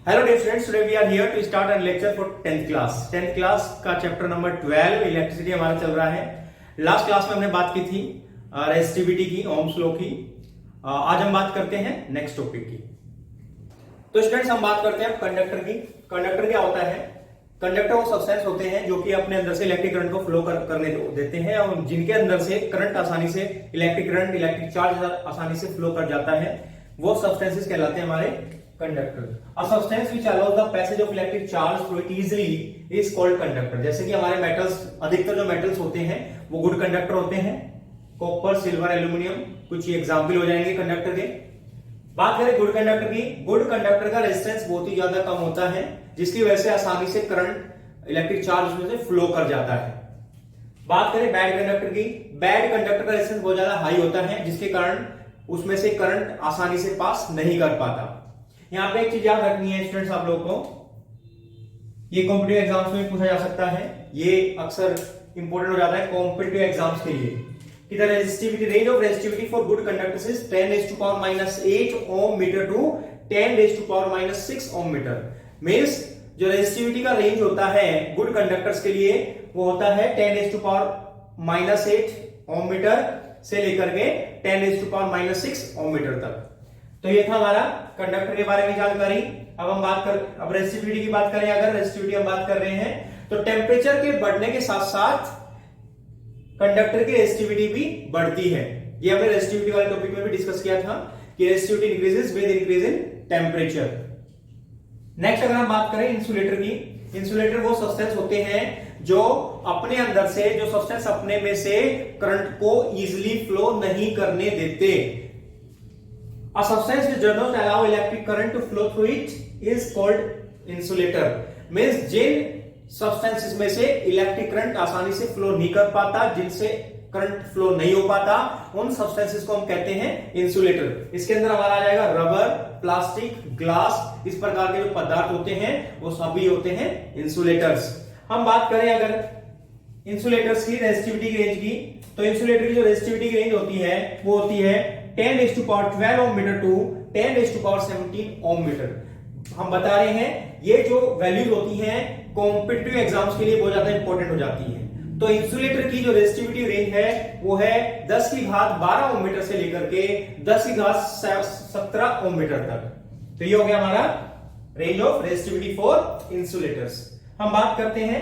Hello dear students, today we are here to start a lecture for 10th class. 10th class का chapter number 12 electricity हमारा चल रहा है। Last class में हमने बात की थी रेजिस्टिविटी की, ओम्स लॉ की। आज हम बात करते हैं नेक्स्ट टॉपिक की। तो स्टूडेंट्स हम बात करते हैं कंडक्टर की। कंडक्टर क्या होता है? कंडक्टर वो सब्सटेंस होते हैं जो कि अपने अंदर से इलेक्ट्रिक करंट को फ्लो करने देते हैं और जिनके अंदर से करंट आसानी से इलेक्ट्रिक करंट, इलेक्ट्रिक चार्ज आसानी से फ्लो कर जाता है, वो सब्सटेंसेस कहलाते हैं हमारे conductor. A substance which allows the passage of electric charge through it easily is called conductor. जैसे कि हमारे मेटल्स, अधिकतर जो मेटल्स होते हैं वो गुड कंडक्टर होते हैं, कॉपर, सिल्वर, एल्यूमिनियम, कुछ एग्जांपल हो जाएंगे कंडक्टर के। बात करें गुड कंडक्टर की, गुड कंडक्टर का रेजिस्टेंस बहुत ही ज्यादा कम होता है, जिसकी वजह से आसानी से करंट, इलेक्ट्रिक चार्ज उसमें से फ्लो कर जाता है। बात करें बैड कंडक्टर की, बैड कंडक्टर का रेजिस्टेंस बहुत ज्यादा हाई होता है, जिसके कारण उसमें से करंट आसानी से पास नहीं कर पाता। यहां पे एक चीज याद रखनी है स्टूडेंट्स आप लोगों को, ये कॉम्पिटिटिव एग्जाम्स में पूछा जा सकता है, ये अक्सर इंपॉर्टेंट हो जाता है कॉम्पिटिटिव एग्जाम्स के लिए कि the resistivity, range of resistivity for good conductors is 10⁻⁻8 ohm metre to 10⁻⁻6 ohm metre. Means जो रेजिस्टिविटी का रेंज होता है गुड कंडक्टर्स के लिए वो होता है 10⁻⁻8 ओम मीटर से लेकर के 10⁻⁻6 ओम मीटर तक। तो ये था हमारा कंडक्टर के बारे में जानकारी। अब रेजिस्टिविटी की बात करें, अगर रेजिस्टिविटी हम बात कर रहे हैं तो टेम्परेचर के बढ़ने के साथ साथ कंडक्टर की रेजिस्टिविटी भी बढ़ती है। ये हमने रेजिस्टिविटी वाले टॉपिक में भी डिस्कस किया था कि resistivity increases with increase in temperature. Next अगर हम बात करें इंसुलेटर की, इंसुलेटर वो सब्सटेंस होते हैं जो अपने अंदर से, जो सब्सटेंस अपने में से करंट को इजीली फ्लो नहीं करने देते। A substance which does not allow electric current to flow through it is called insulator. Means Jin substances में से इलेक्ट्रिक करंट आसानी से फ्लो नहीं कर पाता, जिनसे करंट फ्लो नहीं हो पाता, उन सब्सटेंसेस को हम कहते हैं इंसुलेटर। इसके अंदर हमारा आ जाएगा रबर, प्लास्टिक, ग्लास, इस प्रकार के जो पदार्थ होते हैं वो सभी होते हैं इंसुलेटर्स। हम बात करें अगर इंसुलेटर्स की रेजिस्टिविटी की रेंज की, तो इंसुलेटर की जो रेजिस्टिविटी की रेंज होती है वो होती है 10⁻12 ओम मीटर टू 10⁻17 ओम मीटर। हम बता रहे हैं ये जो वैल्यूज होती हैं कॉम्पिटिटिव एग्जाम्स के लिए बहुत ज्यादा इंपॉर्टेंट हो जाती है। तो इंसुलेटर की जो रेजिस्टिविटी रेंज है वो है 10⁻12 ओम मीटर से लेकर के 10⁻17 ओम मीटर तक। तो ये हो गया हमारा range of resistivity for insulators. हम बात करते हैं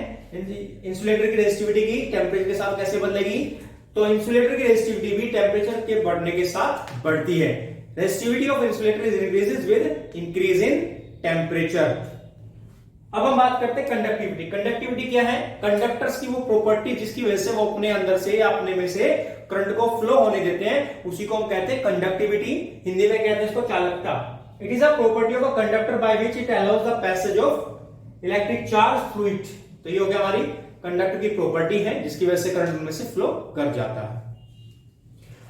इंसुलेटर की रेजिस्टिविटी की टेम्परेचर के साथ कैसे बदलेगी। तो इंसुलेटर की रेजिस्टिविटी भी टेम्परेचर के बढ़ने के साथ बढ़ती है। Resistivity of insulator is increases with increase in temperature. अब हम बात करते हैं कंडक्टिविटी। कंडक्टिविटी क्या है? कंडक्टर्स की वो प्रॉपर्टी जिसकी वजह से वो अपने अंदर से या अपने में से करंट को फ्लो होने देते हैं, उसी को हम कहते हैं कंडक्टिविटी। हिंदी में कहते हैं इसको चालकता। It is a property of a conductor by which it allows the passage of electric charge through it. तो ये हो गया हमारी कंडक्टर की प्रॉपर्टी है जिसकी वजह से करंट उनमें से फ्लो कर जाता है।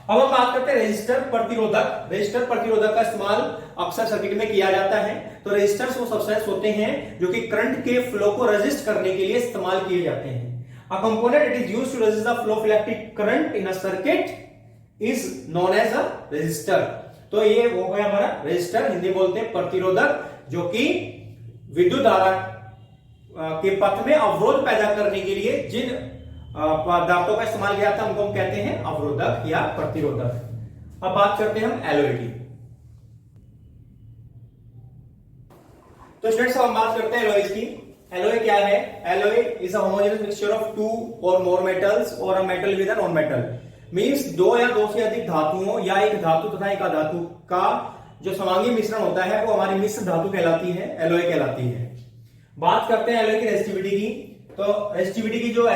अब हम बात करते हैं रेजिस्टर, प्रतिरोधक। रेजिस्टर, प्रतिरोधक का इस्तेमाल अक्सर सर्किट में किया जाता है। तो रेजिस्टर्स वो सब्सटेंस होते हैं जो कि करंट के फ्लो को रेजिस्ट करने के लिए इस्तेमाल किए जाते हैं। A component it is used to resist the flow of electric current in a circuit is known as a resistor. तो ये वो है हमारा रेजिस्टर, हिंदी बोलते हैं प्रतिरोधक, जो कि विद्युत धारा के पथ में अवरोध पैदा करने के लिए जिन पदार्थों का इस्तेमाल किया था उनको हम कहते हैं अवरोधक या प्रतिरोधक। अब बात करते हैं हम एलॉय की। तो स्टूडेंट्स हम बात करते हैं एलॉयज की। एलॉय क्या है? Alloy is a homogeneous mixture of two or more metals or a metal with a non metal. Means दो या दो से अधिक धातुओं या एक धातु तथा एक अधातु का जो समांगी मिश्रण होता है वो हमारी मिश्र धातु कहलाती है, एलॉय कहलाती है। बात करते हैं एलॉय की रेजिस्टिविटी की। तो रेजिस्टिविटी की जो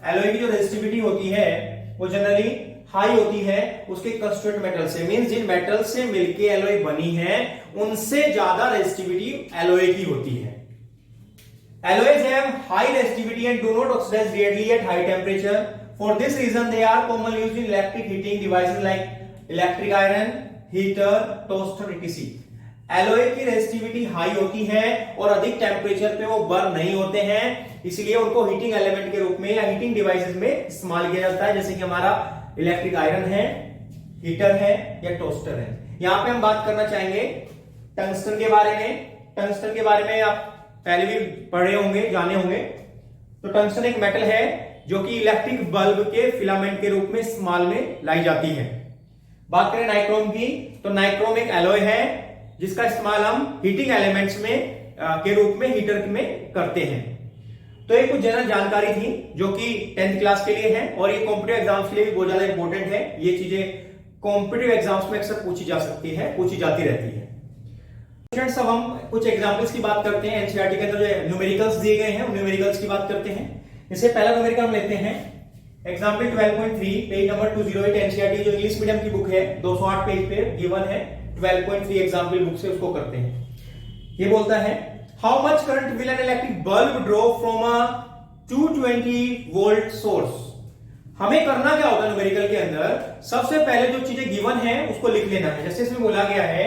एलॉय की जो रेजिस्टिविटी होती है वो जनरली हाई होती है उसके कंस्टिट्यूएंट मेटल से। मींस जिन मेटल से मिलके एलॉय बनी है उनसे ज्यादा रेजिस्टिविटी एलॉय की होती है। Alloys have high resistivity and do not oxidize readily at high temperature. For this reason, they are commonly used in electric heating devices like electric iron, heater, toaster, etc. Alloy की resistivity high होती है और अधिक temperature पे वो burn नहीं होते हैं, इसलिए उनको हीटिंग एलिमेंट के रूप में या हीटिंग डिवाइसेस में इस्तेमाल किया जाता है, जैसे कि हमारा इलेक्ट्रिक आयरन है, हीटर है या टोस्टर है। यहां पे हम बात करना चाहेंगे टंगस्टन के बारे में। टंगस्टन के बारे में आप पहले भी पढ़े होंगे, जाने होंगे। तो टंगस्टन एक मेटल है जो कि इलेक्ट्रिक बल्ब के फिलामेंट के रूप में इस्तेमाल में लाई जाती है। बात करें नाइक्रोम की, तो नाइक्रोम एक एलॉय है जिसका इस्तेमाल हम हीटिंग एलिमेंट्स में के रूप में हीटर में करते हैं। तो ये कुछ जनरल जानकारी थी जो कि 10th क्लास के लिए है और ये कॉम्पिटिटिव एग्जाम्स के लिए भी बहुत ज्यादा इंपॉर्टेंट है। ये चीजें कॉम्पिटिटिव एग्जाम्स में अक्सर पूछी जा सकती है, पूछी जाती रहती है। स्टूडेंट्स, अब हम कुछ एग्जांपल्स की बात करते हैं। एनसीईआरटी के अंदर जो न्यूमेरिकल्स दिए गए हैं उन न्यूमेरिकल्स की बात करते हैं। इससे पहला न्यूमेरिकल हम लेते हैं एग्जांपल 12.3 पेज नंबर 208 एनसीईआरटी जो इंग्लिश मीडियम की बुक है, 208 पेज पे गिवन है। 12.3 एग्जांपल बुक से उसको करते हैं। ये बोलता है how much current will an electric bulb draw from a 220 volt source. हमें करना क्या होगा न्यूमेरिकल के अंदर, सबसे पहले जो चीजें गिवन है उसको लिख लेना है। जैसे इसमें बोला गया है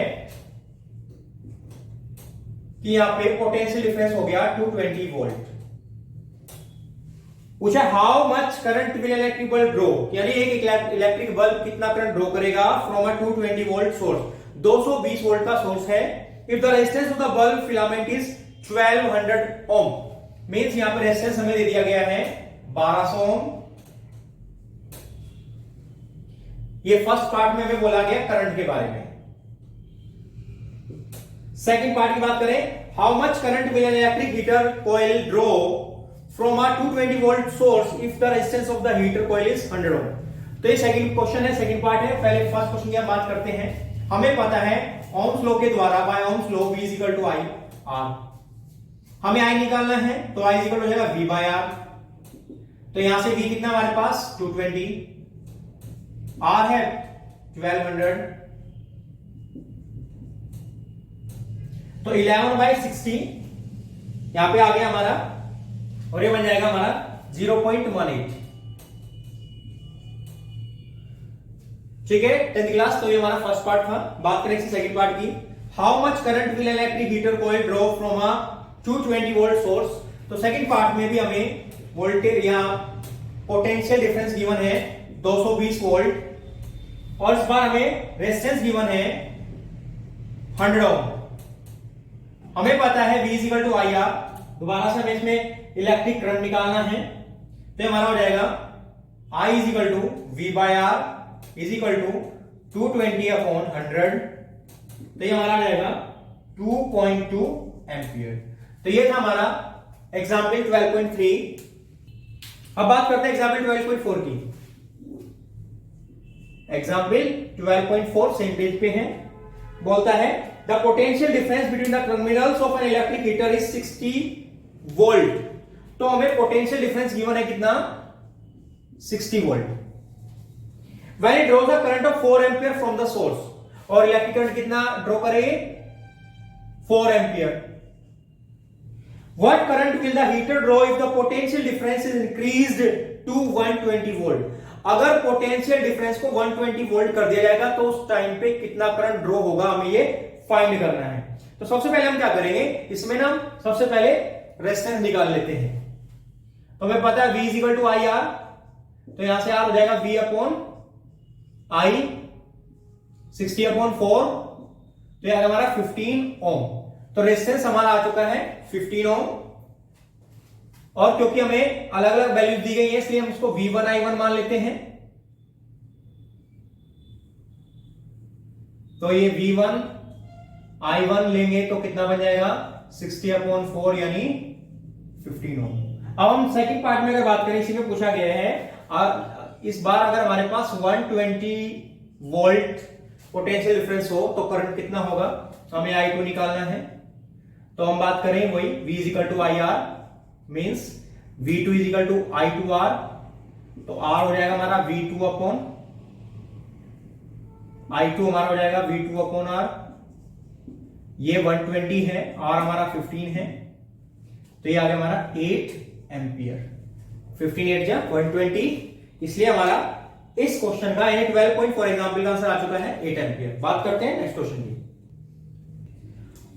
कि यहां पे पोटेंशियल डिफरेंस हो गया 220 वोल्ट। पूछा how much current will electric bulb draw, यानी एक इलेक्ट्रिक बल्ब कितना करंट ड्रॉ करेगा from a 220 volt source, 220 volt का सोर्स है। If the resistance of the bulb filament is 1200 ohm, means यहां पर रेजिस्टेंस हमें दे दिया गया है 1200 ओम। ये फर्स्ट पार्ट में हमें बोला गया करंट के बारे में। सेकंड पार्ट की बात करें, how much current will an electric heater coil draw from a 220 volt source if the resistance of the heater coil is 100 ओम। तो ये सेकंड क्वेश्चन है, सेकंड पार्ट है। पहले फर्स्ट क्वेश्चन की हम बात करते हैं। हमें पता है ओम्स लॉ के द्वारा, by ohm's law V is equal to I R। हमें I निकालना है तो I इज इक्वल हो जाएगा V बाय R। तो यहां से V कितना हमारे पास 220, R है 1200, तो 11 बाय 60 यहां पे आ गया हमारा और ये बन जाएगा हमारा 0.18। ठीक है 10th क्लास। तो ये हमारा फर्स्ट पार्ट था। बात करें इसकी सेकंड पार्ट की, how much current will electric heater coil draw from a 220 volt source. तो सेकंड पार्ट में भी हमें वोल्टेज या पोटेंशियल डिफरेंस गिवन है 220 वोल्ट और इस बार हमें रेजिस्टेंस गिवन है 100 ओम। हमें पता है V is equal to I R. दोबारा से हमें इसमें इलेक्ट्रिक करंट निकालना है तो हमारा हो जाएगा I is equal to V by R is equal to 220 upon 100। तो ये हमारा आ जाएगा 2.2 एम्पियर। तो ये था हमारा एग्जाम्पल 12.3। अब बात करते हैं एग्जाम्पल 12.4 की। एग्जाम्पल 12.4 सेम पेज पे है। बोलता है the potential difference between the terminals of an electric heater is 60 volt. तो हमें पोटेंशियल डिफरेंस गिवन है कितना 60 volt. When it draws a current of 4 ampere from the source, और इलेक्ट्रिक करंट कितना ड्रॉ करेंगे 4 ampere. What current will the heater draw if the potential difference is increased to 120 volt? अगर potential difference को 120 volt कर दिया जाएगा तो उस टाइम पे कितना करंट ड्रॉ होगा हमें ये फाइंड करना है। तो सबसे पहले हम क्या करेंगे, इसमें ना सबसे पहले रेजिस्टेंस निकाल लेते हैं। तो हमें पता है V is equal to I R, तो यहां से R हो जाएगा V अपॉन I 60 अपॉन 4, तो यह हमारा 15 ओम। तो रेजिस्टेंस हमारा आ चुका है 15 ओम और क्योंकि हमें अलग अलग वैल्यूज दी गई है इसलिए हम इसको V1 I1 मान लेते हैं। तो ये V1 I1 लेंगे तो कितना बन जाएगा 60 अपॉन 4 यानी 15 ओम। अब हम सेकंड पार्ट में अगर बात करें, इसी में पूछा गया है इस बार अगर हमारे पास 120 वोल्ट पोटेंशियल डिफरेंस हो तो करंट कितना होगा, हमें I2 निकालना है। तो हम बात करें वही V is equal to I R, means V2 is equal to I2R। तो R हो जाएगा हमारा V2 अपॉन I2 हमारा हो जाएगा V2 अपॉन R। ये 120 है, R हमारा 15 है, तो ये आ गया हमारा 8 एम्पियर। 15 8 जा 120, इसलिए हमारा इस क्वेश्चन का यानी 12.4 एग्जांपल का आंसर आ चुका है 8 एम्पियर। बात करते हैं नेक्स्ट क्वेश्चन की।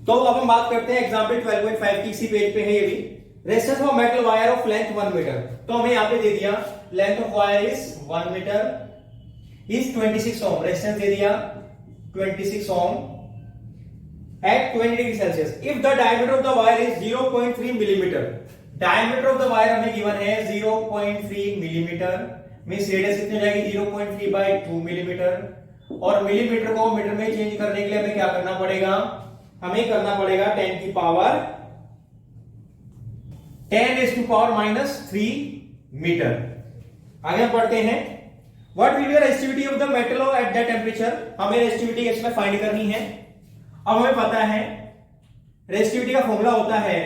तो अब हम बात करते हैं एग्जांपल 12.5 की, इसी पेज पे है ये भी। Resistance of metal wire of length 1 metre. तो हमें यहां पे दे दिया length of wire is 1 metre is 26 ohm, resistance दे दिया 26 ohm. at 20 degree Celsius if the diameter of the wire is 0.3 millimetre, diameter of the wire हमें given है 0.3 मिलीमीटर, मींस रेडियस कितनी हो जाएगी 0.3 by 2 मिलीमीटर, और मिलीमीटर को metre में चेंज करने के लिए हमें क्या करना पड़ेगा, हमें करना पड़ेगा 10 की power 10 raised to power minus 3 metre. आगे हम पढ़ते हैं what will be the resistivity of the metal at that temperature, हमें रेसिस्टिविटी इसमें फाइंड करनी है। अब हमें पता है रेसिस्टिविटी का फॉर्मूला होता है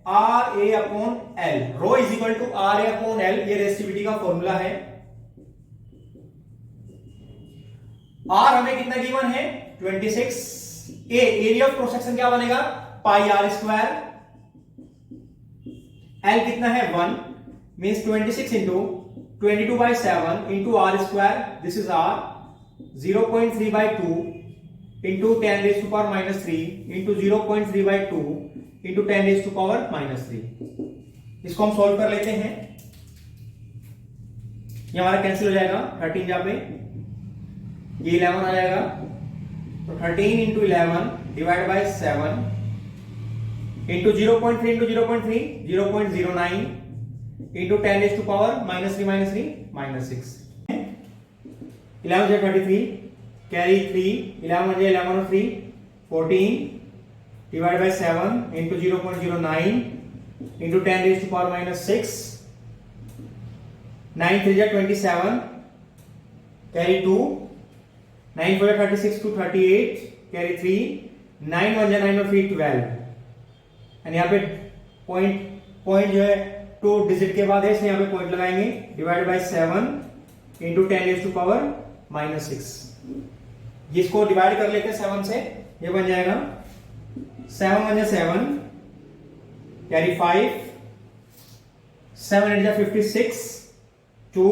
R A upon L, rho is equal to R A upon L, ये रेसिस्टिविटी का फॉर्मूला है। आर हमें कितना गिवन है 26, एरिया ऑफ क्रॉस सेक्शन क्या बनेगा पाई आर स्क्वायर, एल कितना है 1, means 26 into 22 by 7 into r square, this is r, 0.3 by 2 into 10 raised to power minus 3 into 0.3 by 2 into 10 raised to power minus 3। इसको हम solve कर लेते हैं, ये हमारा कैंसिल हो जाएगा, 13 जहां पे ये 11 आ जाएगा, तो 13 into 11 divide by 7 into 0.3 into 0.3 0.09 into 10 raised to power minus 3 minus 6, 11 से 33 carry 3, 11 से 11 और 3 14 divided by 7 into 0.09 into 10 raised to power minus 6, 9 3 से 27 carry 2, 9 4 36 to 38 carry 3, 9 1 से 9 और 3 12, एंड यहाँ पे पॉइंट जो है 2 डिजिट के बाद है इसलिए यहाँ पे पॉइंट लगाएंगे, divide by 7 into 10 raise to power minus 6, जिसको डिवाइड कर लेते हैं 7 से, ये बन जाएगा 7 1 7 कैरी 5, 7 8 56 2,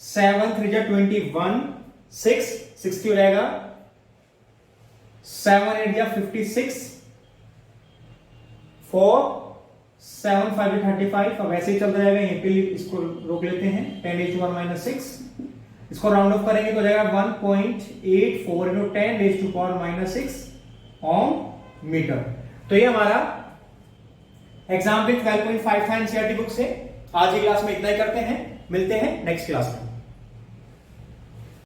7 3 21 6 60 हो जाएगा, 7 8 56 4 7 5 35, अब ऐसे ही चलता जाएगा, यहीं पे इसको रोक लेते हैं 10 raised to power minus 6, इसको राउंड ऑफ करेंगे तो हो जाएगा 1.84 into 10 raised to power minus 6 ohm metre. तो ये हमारा एग्जाम्पल 12.5 था एनसीईआरटी बुक से। आज की क्लास में इतना ही करते हैं, मिलते हैं नेक्स्ट क्लास में।